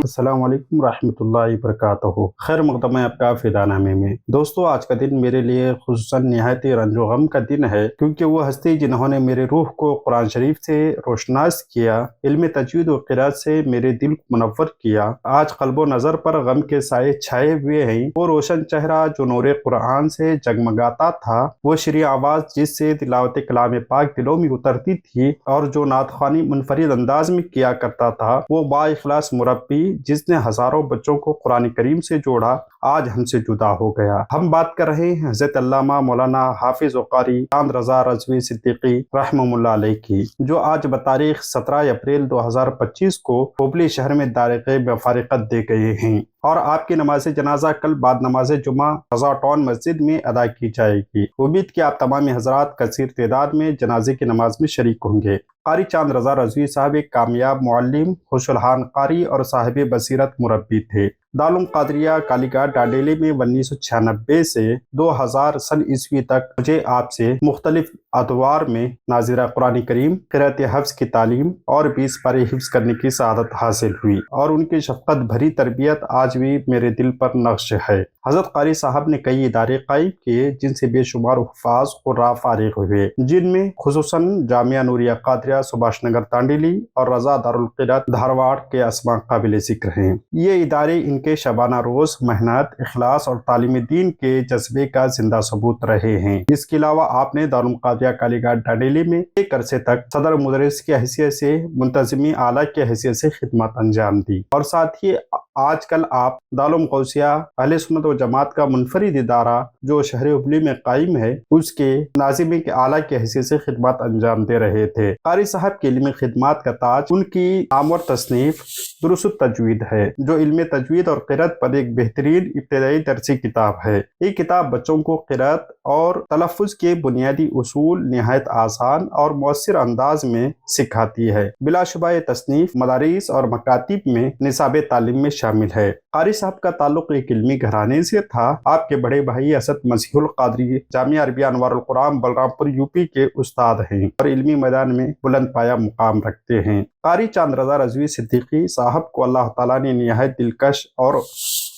السلام علیکم ورحمۃ اللہ وبرکاتہ۔ خیر مقدم ہے آپ کا فدا نامے میں۔ دوستو، آج کا دن میرے لیے خصوصاً نہایت رنج و غم کا دن ہے، کیونکہ وہ ہستی جنہوں نے میرے روح کو قرآن شریف سے روشناس کیا، علم تجوید و قرات سے میرے دل کو منور کیا، آج قلب و نظر پر غم کے سائے چھائے ہوئے ہیں۔ وہ روشن چہرہ جو نور قرآن سے جگمگاتا تھا، وہ شریع آواز جس سے تلاوت کلام پاک دلوں میں اترتی تھی، اور جو نعت خوانی منفرد انداز میں کیا کرتا تھا، وہ با اخلاص مربی جس نے ہزاروں بچوں کو قرآن کریم سے جوڑا، آج ہم سے جدا ہو گیا۔ ہم بات کر رہے ہیں حضرت علامہ مولانا حافظ و قاری چاند رضا رضوی صدیقی رحمہ اللہ علیہ کی، جو آج بتاریخ 17 اپریل 2025 کو ہوبلی شہر میں دار غیب فارقت دے گئے ہیں، اور آپ کی نماز جنازہ کل بعد نماز جمعہ رضا ٹاؤن مسجد میں ادا کی جائے گی۔ امید کہ آپ تمام حضرات کثیر تعداد میں جنازے کی نماز میں شریک ہوں گے۔ قاری چاند رضا رضوی صاحب ایک کامیاب معلم، خوش الحان قاری اور صاحب بصیرت مربی تھے۔ دارالعلوم قادریہ کالی گھاٹ ڈانڈیلی میں 1996 سے 2000 سن عیسوی تک مجھے آپ سے مختلف ادوار میں ناظرہ قرآن کریم، قرأت حفظ کی تعلیم اور 20 پارے حفظ کرنے کی سعادت حاصل ہوئی، اور ان کی شفقت بھری تربیت آج بھی میرے دل پر نقش ہے۔ حضرت قاری صاحب نے کئی ادارے قائم کیے جن سے بے شمار حفاظ قراء فارغ ہوئے، جن میں خصوصاً جامعہ نوریہ قادریہ سبھاش نگر دانڈیلی اور رضا دارالقرات دھارواڑ کے اسماء قابل ذکر ہیں۔ یہ ادارے ان کے شبانہ روز محنت، اخلاص اور تعلیم دین کے جذبے کا زندہ ثبوت رہے ہیں۔ اس کے علاوہ آپ نے دارالعلوم قادریہ کالی گھاٹ ڈانڈیلی میں ایک عرصے تک صدر مدرس کی حیثیت سے، منتظمی اعلیٰ کی حیثیت سے خدمات انجام دی، اور ساتھ ہی آج کل آپ دارالعلوم غوثیہ اہل سنت و جماعت کا منفرد ادارہ جو شہر ہوبلی میں قائم ہے، اس کے ناظم کے اعلیٰ کی حیثیت سے خدمات انجام دے رہے تھے۔ قاری صاحب کی علمی خدمات کا تاج ان کی نامور تصنیف دروس التجوید ہے، جو علم تجوید اور قرأت پر ایک بہترین ابتدائی درسی کتاب ہے۔ یہ کتاب بچوں کو قرأت اور تلفظ کے بنیادی اصول نہایت آسان اور مؤثر انداز میں سکھاتی ہے۔ بلا شبہ یہ تصنیف مدارس اور مکاتب میں نصاب تعلیم میں شامل ہے۔ قاری صاحب کا تعلق ایک علمی گھرانے سے تھا۔ آپ کے بڑے بھائی اسد مسیح القادری جامعہ عربیہ انوار القرآن بلرام پور یوپی کے استاد ہیں، اور علمی میدان میں بلند پایہ مقام رکھتے ہیں۔ قاری چاند رضا رضوی صدیقی صاحب کو اللہ تعالیٰ نے نہایت دلکش اور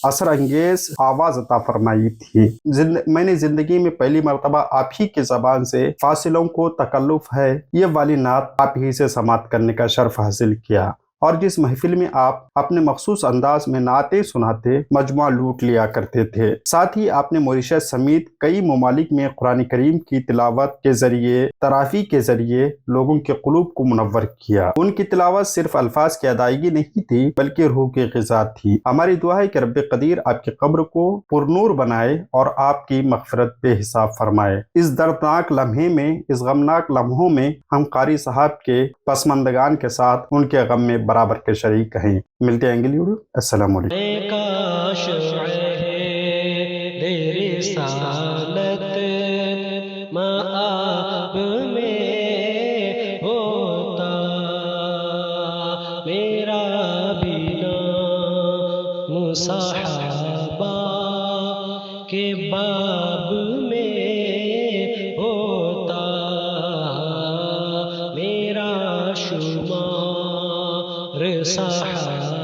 اثر انگیز آواز عطا فرمائی تھی۔ میں نے زندگی میں پہلی مرتبہ آپ ہی کی زبان سے فاصلوں کو تکلف ہے یہ والی نعت آپ ہی سے سماعت کرنے کا شرف حاصل کیا، اور جس محفل میں آپ اپنے مخصوص انداز میں نعتیں سناتے مجموعہ لوٹ لیا کرتے تھے۔ ساتھ ہی آپ نے موریشس سمیت کئی ممالک میں قرآن کریم کی تلاوت کے ذریعے، تراویح کے ذریعے لوگوں کے قلوب کو منور کیا۔ ان کی تلاوت صرف الفاظ کی ادائیگی نہیں تھی بلکہ روح کی غذا تھی۔ ہماری دعا ہے کہ رب قدیر آپ کی قبر کو پرنور بنائے اور آپ کی مغفرت بے حساب فرمائے۔ اس دردناک لمحے میں، اس غمناک لمحوں میں ہم قاری صاحب کے پسماندگان کے ساتھ ان کے غم میں برابر کے شریک ہیں۔ ملتے ہیں اگلی ویڈیو۔ السلام علیکم۔ کاش رسالت مآب میں ہوتا، میرا بھی نام صحابہ کے باب میں ہوتا، میرا شمار صحابہ